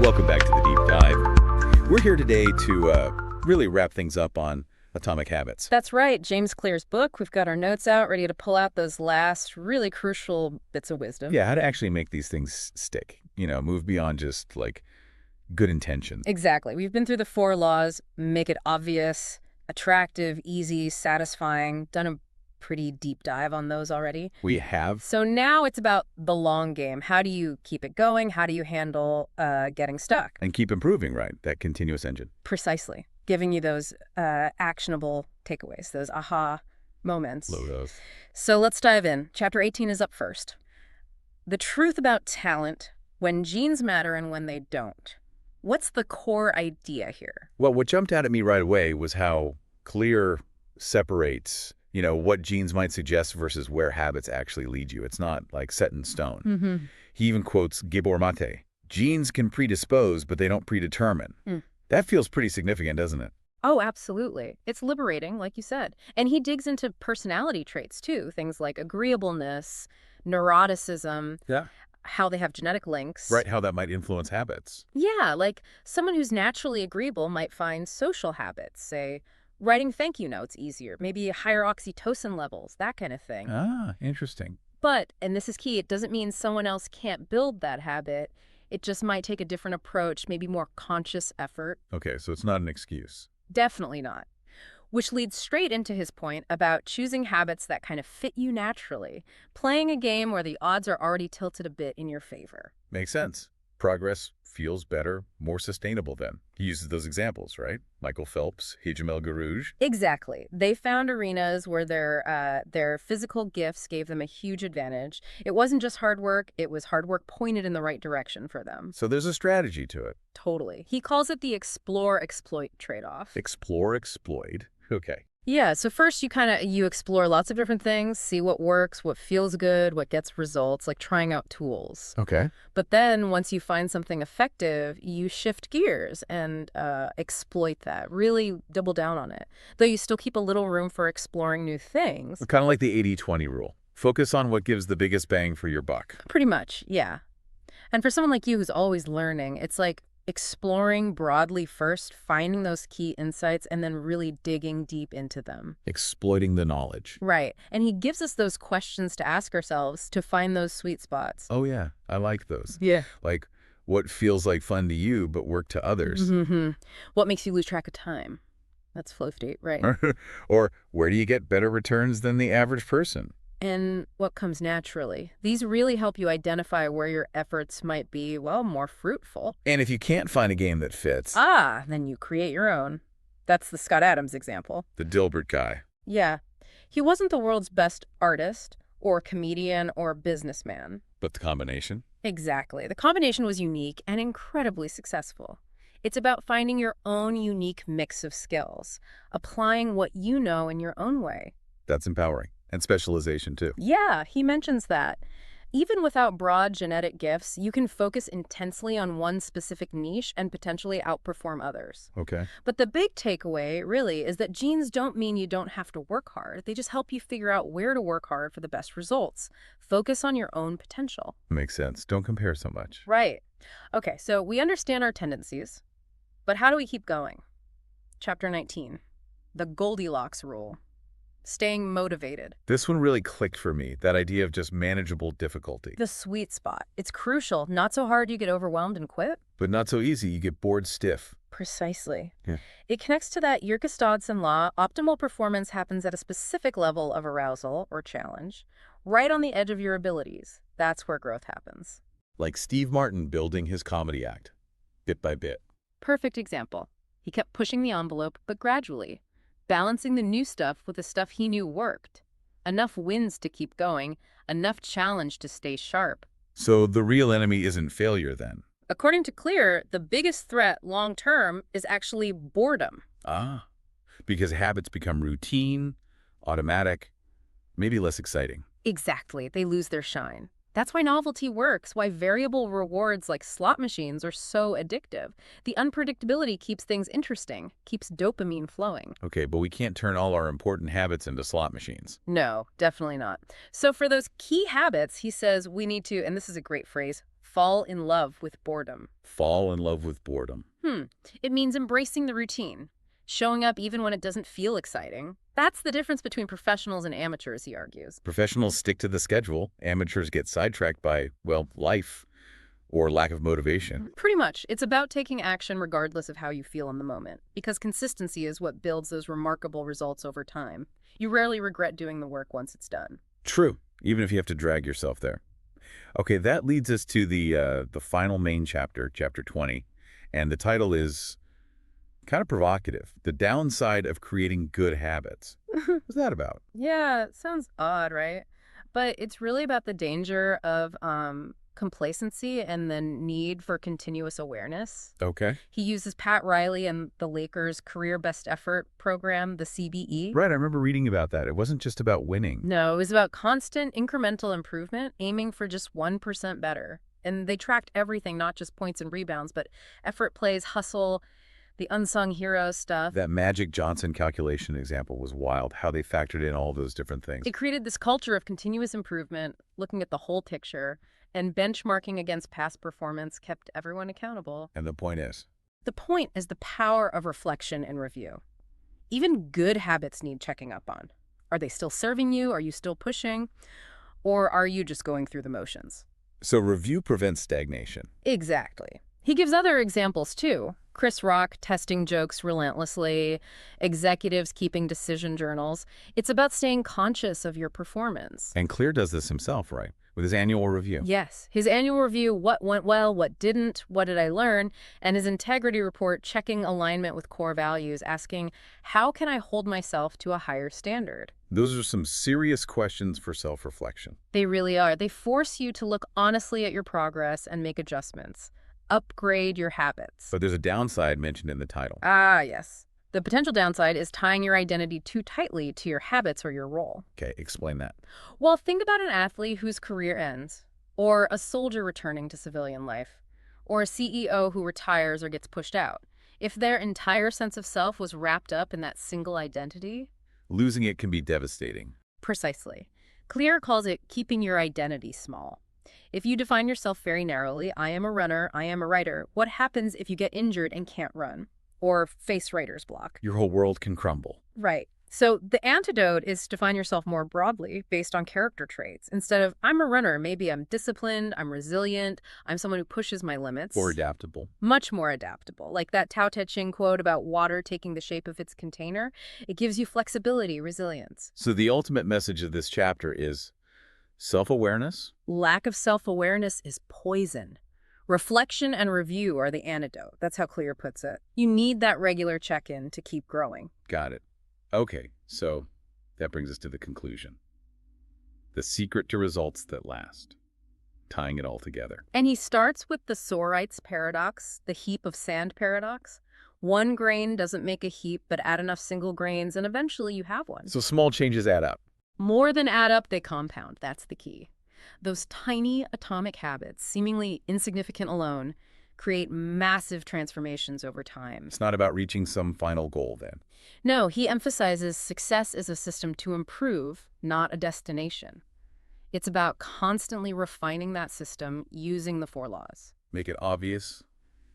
Welcome back to the Deep Dive. We're here today to really wrap things up on atomic habits. That's right. James Clear's book. We've got our notes out, ready to pull out those last really crucial bits of wisdom. Yeah, how to actually make these things stick. Move beyond just, like, good intentions. Exactly. We've been through the 4 laws, make it obvious, attractive, easy, satisfying, done a pretty deep dive on those already. We have. So now it's about the long game. How do you keep it going? How do you handle getting stuck? And keep improving, right? That continuous engine. Precisely. Giving you those actionable takeaways, those aha moments. Low-dose. So let's dive in. Chapter 18 is up first. The truth about talent, when genes matter and when they don't. What's the core idea here? Well, what jumped out at me right away was how Clear separates, what genes might suggest versus where habits actually lead you. It's not, like, set in stone. Mm-hmm. He even quotes Gabor Mate. Genes can predispose, but they don't predetermine. That feels pretty significant, doesn't it? Oh, absolutely. It's liberating, like you said. And he digs into personality traits, too. Things like agreeableness, neuroticism, how they have genetic links. Right, how that might influence habits. Yeah, like someone who's naturally agreeable might find social habits, say, writing thank you notes easier, maybe higher oxytocin levels, that kind of thing. Ah, interesting. But, and this is key, it doesn't mean someone else can't build that habit. It just might take a different approach, maybe more conscious effort. Okay, so it's not an excuse. Definitely not. Which leads straight into his point about choosing habits that kind of fit you naturally, playing a game where the odds are already tilted a bit in your favor. Makes sense. Progress feels better, more sustainable then. He uses those examples, right? Michael Phelps, Hijamel Garouge. Exactly. They found arenas where their physical gifts gave them a huge advantage. It wasn't just hard work, it was hard work pointed in the right direction for them. So there's a strategy to it. Totally. He calls it the explore-exploit trade-off. Explore, exploit. Okay. Yeah, so first you explore lots of different things, see what works, what feels good, what gets results, like trying out tools. Okay. But then once you find something effective, you shift gears and exploit that, really double down on it. Though you still keep a little room for exploring new things. Kind of like the 80-20 rule. Focus on what gives the biggest bang for your buck. Pretty much, yeah. And for someone like you who's always learning, it's like exploring broadly first, finding those key insights, and then really digging deep into them. Exploiting the knowledge. Right. And he gives us those questions to ask ourselves to find those sweet spots. Oh, yeah. I like those. Yeah. Like, what feels like fun to you but work to others? Mm-hmm. What makes you lose track of time? That's flow state, right? Or where do you get better returns than the average person? And what comes naturally. These really help you identify where your efforts might be, well, more fruitful. And if you can't find a game that fits... then you create your own. That's the Scott Adams example. The Dilbert guy. Yeah. He wasn't the world's best artist or comedian or businessman. But the combination? Exactly. The combination was unique and incredibly successful. It's about finding your own unique mix of skills, applying what you know in your own way. That's empowering. And specialization, too. Yeah, he mentions that. Even without broad genetic gifts, you can focus intensely on one specific niche and potentially outperform others. Okay. But the big takeaway, really, is that genes don't mean you don't have to work hard. They just help you figure out where to work hard for the best results. Focus on your own potential. Makes sense. Don't compare so much. Right. Okay, so we understand our tendencies, but how do we keep going? Chapter 19, the Goldilocks rule. Staying motivated. This one really clicked for me, that idea of just manageable difficulty. The sweet spot. It's crucial. Not so hard you get overwhelmed and quit. But not so easy, you get bored stiff. Precisely. Yeah. It connects to that Yerkes-Dodson law. Optimal performance happens at a specific level of arousal or challenge, right on the edge of your abilities. That's where growth happens. Like Steve Martin building his comedy act, bit by bit. Perfect example. He kept pushing the envelope, but gradually. Balancing the new stuff with the stuff he knew worked. Enough wins to keep going, enough challenge to stay sharp. So the real enemy isn't failure then? According to Clear, the biggest threat long-term is actually boredom. Ah, because habits become routine, automatic, maybe less exciting. Exactly. They lose their shine. That's why novelty works, why variable rewards like slot machines are so addictive. The unpredictability keeps things interesting, keeps dopamine flowing. Okay, but we can't turn all our important habits into slot machines. No, definitely not. So for those key habits, he says we need to, and this is a great phrase, fall in love with boredom. Fall in love with boredom. It means embracing the routine, showing up even when it doesn't feel exciting. That's the difference between professionals and amateurs, he argues. Professionals stick to the schedule. Amateurs get sidetracked by, well, life or lack of motivation. Pretty much. It's about taking action regardless of how you feel in the moment, because consistency is what builds those remarkable results over time. You rarely regret doing the work once it's done. True, even if you have to drag yourself there. Okay, that leads us to the final main chapter, chapter 20, and the title is kind of provocative. The downside of creating good habits. What's that about? Yeah, it sounds odd, right? But it's really about the danger of complacency and the need for continuous awareness. Okay. He uses Pat Riley and the Lakers' Career Best Effort program, the CBE. Right, I remember reading about that. It wasn't just about winning. No, it was about constant incremental improvement, aiming for just 1% better. And they tracked everything, not just points and rebounds, but effort, plays, hustle, the unsung hero stuff. That Magic Johnson calculation example was wild, how they factored in all those different things. It created this culture of continuous improvement, looking at the whole picture, and benchmarking against past performance kept everyone accountable. And the point is? The point is the power of reflection and review. Even good habits need checking up on. Are they still serving you? Are you still pushing? Or are you just going through the motions? So review prevents stagnation. Exactly. He gives other examples, too. Chris Rock testing jokes relentlessly, executives keeping decision journals. It's about staying conscious of your performance. And Clear does this himself, right? With his annual review. Yes. His annual review, what went well, what didn't, what did I learn, and his integrity report checking alignment with core values, asking, how can I hold myself to a higher standard? Those are some serious questions for self-reflection. They really are. They force you to look honestly at your progress and make adjustments. Upgrade your habits. But there's a downside mentioned in the title. Ah, yes. The potential downside is tying your identity too tightly to your habits or your role. Okay, explain that. Well, think about an athlete whose career ends, or a soldier returning to civilian life, or a CEO who retires or gets pushed out. If their entire sense of self was wrapped up in that single identity. Losing it can be devastating. Precisely. Clear calls it keeping your identity small. If you define yourself very narrowly, I am a runner, I am a writer, what happens if you get injured and can't run? Or face writer's block? Your whole world can crumble. Right. So the antidote is to define yourself more broadly based on character traits. Instead of, I'm a runner, maybe I'm disciplined, I'm resilient, I'm someone who pushes my limits. Or adaptable. Much more adaptable. Like that Tao Te Ching quote about water taking the shape of its container. It gives you flexibility, resilience. So the ultimate message of this chapter is self-awareness. Lack of self-awareness is poison. Reflection and review are the antidote. That's how Clear puts it. You need that regular check-in to keep growing. Got it. Okay, so that brings us to the conclusion. The secret to results that last. Tying it all together. And he starts with the Sorite's paradox, the heap of sand paradox. One grain doesn't make a heap, but add enough single grains, and eventually you have one. So small changes add up. More than add up, they compound. That's the key. Those tiny atomic habits, seemingly insignificant alone, create massive transformations over time. It's not about reaching some final goal then. No, he emphasizes success is a system to improve, not a destination. It's about constantly refining that system using the 4 laws. Make it obvious,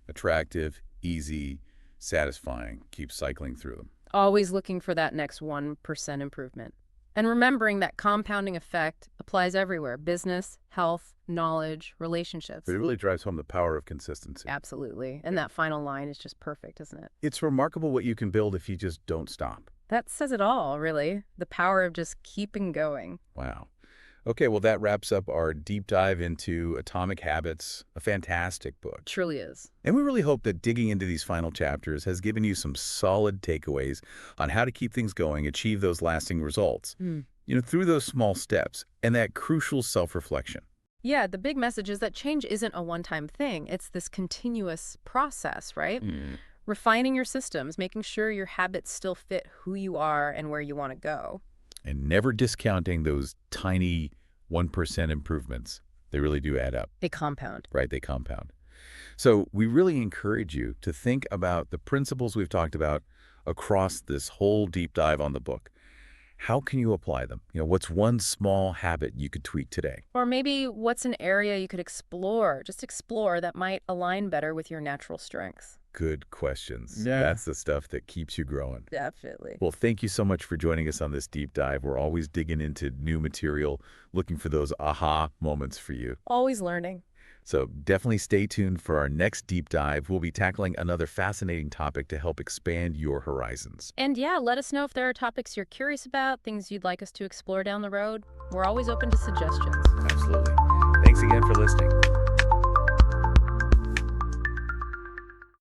attractive, easy, satisfying. Keep cycling through them. Always looking for that next 1% improvement. And remembering that compounding effect applies everywhere. Business, health, knowledge, relationships. But it really drives home the power of consistency. Absolutely. And that final line is just perfect, isn't it? It's remarkable what you can build if you just don't stop. That says it all, really. The power of just keeping going. Wow. Okay, well, that wraps up our deep dive into Atomic Habits, a fantastic book. Truly is. And we really hope that digging into these final chapters has given you some solid takeaways on how to keep things going, achieve those lasting results, through those small steps and that crucial self-reflection. Yeah, the big message is that change isn't a one-time thing. It's this continuous process, right? Refining your systems, making sure your habits still fit who you are and where you want to go. And never discounting those tiny 1% improvements. They really do add up, They compound. right? They compound. So we really encourage you to think about the principles we've talked about across this whole deep dive on the book. How can you apply them? What's one small habit you could tweak today? Or maybe what's an area you could explore, just explore, that might align better with your natural strengths? Good questions. Yeah. That's the stuff that keeps you growing. Definitely. Well, thank you so much for joining us on this deep dive. We're always digging into new material, looking for those aha moments for you. Always learning. So definitely stay tuned for our next deep dive. We'll be tackling another fascinating topic to help expand your horizons. And yeah, let us know if there are topics you're curious about, things you'd like us to explore down the road. We're always open to suggestions. Absolutely. Thanks again for listening.